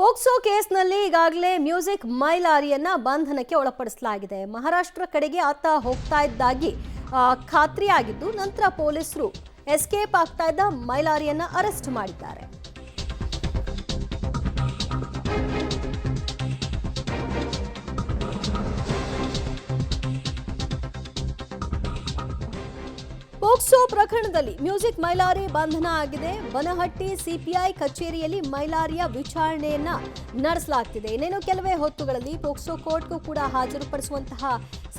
POCSO ಕೇಸ್ನಲ್ಲಿ ಈಗಾಗಲೇ music ಮೈಲಾರಿಯನ್ನ ಬಂಧನಕ್ಕೆ ಒಳಪಡಿಸಲಾಗಿದೆ. ಮಹಾರಾಷ್ಟ್ರ ಕಡೆಗೆ ಆತ ಹೋಗ್ತಾ ಇದ್ದಾಗಿ ಖಾತ್ರಿಯಾಗಿದ್ದು ನಂತರ ಪೊಲೀಸರು ಎಸ್ಕೇಪ್ ಆಗ್ತಾ ಇದ್ದ ಮೈಲಾರಿಯನ್ನ ಅರೆಸ್ಟ್ ಮಾಡಿದ್ದಾರೆ. ಪೋಕ್ಸೋ ಪ್ರಕರಣದಲ್ಲಿ ಮ್ಯೂಸಿಕ್ ಮೈಲಾರಿ ಬಂಧನ ಆಗಿದೆ. ಬನಹಟ್ಟಿ ಸಿಪಿಐ ಕಚೇರಿಯಲ್ಲಿ ಮೈಲಾರಿಯ ವಿಚಾರಣೆಯನ್ನ ನಡೆಸಲಾಗ್ತಿದೆ. ಇನ್ನೇನು ಕೆಲವೇ ಹೊತ್ತುಗಳಲ್ಲಿ ಪೋಕ್ಸೋ ಕೋರ್ಟ್ಗೂ ಕೂಡ ಹಾಜರುಪಡಿಸುವಂತಹ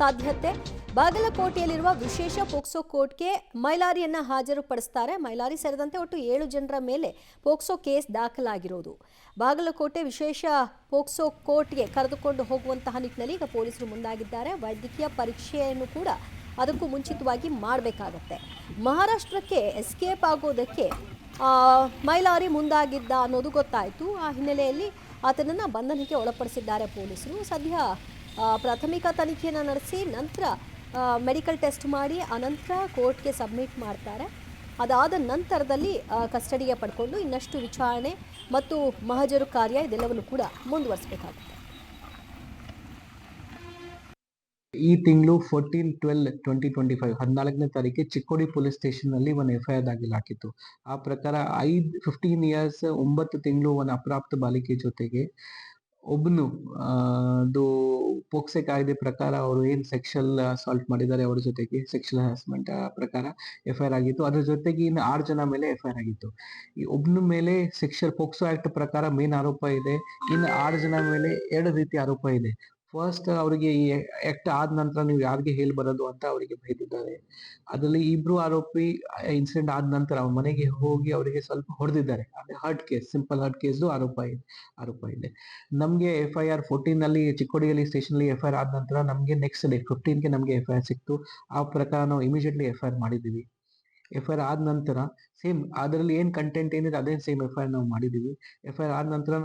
ಸಾಧ್ಯತೆ. ಬಾಗಲಕೋಟೆಯಲ್ಲಿರುವ ವಿಶೇಷ ಪೋಕ್ಸೋ ಕೋರ್ಟ್ಗೆ ಮೈಲಾರಿಯನ್ನ ಹಾಜರುಪಡಿಸ್ತಾರೆ. ಮೈಲಾರಿ ಸೇರಿದಂತೆ ಒಟ್ಟು 7 ಜನರ ಮೇಲೆ ಪೋಕ್ಸೋ ಕೇಸ್ ದಾಖಲಾಗಿರೋದು. ಬಾಗಲಕೋಟೆ ವಿಶೇಷ ಪೋಕ್ಸೋ ಕೋರ್ಟ್ಗೆ ಕರೆದುಕೊಂಡು ಹೋಗುವಂತಹ ನಿಟ್ಟಿನಲ್ಲಿ ಈಗ ಪೊಲೀಸರು ಮುಂದಾಗಿದ್ದಾರೆ. ವೈದ್ಯಕೀಯ ಪರೀಕ್ಷೆಯನ್ನು ಕೂಡ ಅದಕ್ಕೂ ಮುಂಚಿತವಾಗಿ ಮಾಡಬೇಕಾಗತ್ತೆ. ಮಹಾರಾಷ್ಟ್ರಕ್ಕೆ ಎಸ್ಕೇಪ್ ಆಗೋದಕ್ಕೆ ಮೈಲಾರಿ ಮುಂದಾಗಿದ್ದ ಅನ್ನೋದು ಗೊತ್ತಾಯಿತು. ಆ ಹಿನ್ನೆಲೆಯಲ್ಲಿ ಆತನನ್ನು ಬಂಧನಕ್ಕೆ ಒಳಪಡಿಸಿದ್ದಾರೆ ಪೊಲೀಸರು. ಸದ್ಯ ಪ್ರಾಥಮಿಕ ತನಿಖೆಯನ್ನು ನಡೆಸಿ ನಂತರ ಮೆಡಿಕಲ್ ಟೆಸ್ಟ್ ಮಾಡಿ ಅನಂತರ ಕೋರ್ಟ್ಗೆ ಸಬ್ಮಿಟ್ ಮಾಡ್ತಾರೆ. ಅದಾದ ನಂತರದಲ್ಲಿ ಕಸ್ಟಡಿಗೆ ಪಡ್ಕೊಂಡು ಇನ್ನಷ್ಟು ವಿಚಾರಣೆ ಮತ್ತು ಮಹಜರು ಕಾರ್ಯ ಇದೆಲ್ಲವನ್ನು ಕೂಡ ಮುಂದುವರಿಸಬೇಕಾಗುತ್ತೆ. ಈ ತಿಂಗಳು 14/12/2025 14ನೇ ತಾರೀಕಿಗೆ ಚಿಕ್ಕೋಡಿ ಪೊಲೀಸ್ ಸ್ಟೇಷನ್ ನಲ್ಲಿ ಒಂದು FIR ದಾಖಲಾಗಿತ್ತು. ಆ ಪ್ರಕಾರ 15 ಇಯರ್ಸ್ 9 ತಿಂಗಳು ಒಂದು ಅಪ್ರಾಪ್ತ ಬಾಲಿಕೆ ಜೊತೆಗೆ ಒಬ್ಬನು ಪೋಕ್ಸೆ ಕಾಯ್ದೆ ಪ್ರಕಾರ ಅವರು ಏನ್ ಸೆಕ್ಷುವಲ್ ಅಸಾಲ್ಟ್ ಮಾಡಿದ್ದಾರೆ ಅವರ ಜೊತೆಗೆ ಸೆಕ್ಷುವಲ್ ಹರಾಸ್ಮೆಂಟ್ ಪ್ರಕಾರ FIR ಆಗಿತ್ತು. ಅದ್ರ ಜೊತೆಗೆ ಇನ್ನು 6 ಜನ ಮೇಲೆ FIR ಆಗಿತ್ತು. ಈ ಒಬ್ಬನ ಮೇಲೆ ಪೋಕ್ಸೋ ಆಕ್ಟ್ ಪ್ರಕಾರ ಮೇನ್ ಆರೋಪ ಇದೆ. ಇನ್ನು 6 ಜನ ಮೇಲೆ 2 ರೀತಿ ಆರೋಪ ಇದೆ. ಫಸ್ಟ್ ಅವರಿಗೆ ಈ ಆಕ್ಟ್ ಆದ ನಂತರ ನೀವು ಯಾರಿಗೆ ಹೇಳಿ ಬರೋದು ಅಂತ ಅವರಿಗೆ ಬೈದಿದ್ದಾರೆ. ಅದರಲ್ಲಿ ಇಬ್ರು ಆರೋಪಿ ಇನ್ಸಿಡೆಂಟ್ ಆದ ನಂತರ ಅವ್ರ ಮನೆಗೆ ಹೋಗಿ ಅವರಿಗೆ ಸ್ವಲ್ಪ ಹೊಡೆದಿದ್ದಾರೆ. ಅದೇ hurt case, simple hurt case ಆರೋಪ ಇದೆ. ನಮ್ಗೆ FIR 14 ನಲ್ಲಿ ಚಿಕ್ಕೋಡಿಯಲ್ಲಿ ಸ್ಟೇಷನ್ ಅಲ್ಲಿ FIR ಆದ ನಂತರ ನಮ್ಗೆ ನೆಕ್ಸ್ಟ್ ಡೇ 15ಗೆ ನಮ್ಗೆ FIR ಸಿಕ್ತು. ಆ ಪ್ರಕಾರ ನಾವು ಇಮಿಡಿಯೇಟ್ಲಿ FIR ಮಾಡಿದೀವಿ. FIR ಆದ ನಂತರ ಸೇಮ್ ಅದರಲ್ಲಿ ಏನ್ ಕಂಟೆಂಟ್ ಏನಿದೆ ಅದೇ ಸೇಮ್ FIR ನಾವು ಮಾಡಿದೀವಿ. FIR ಆದ ನಂತರ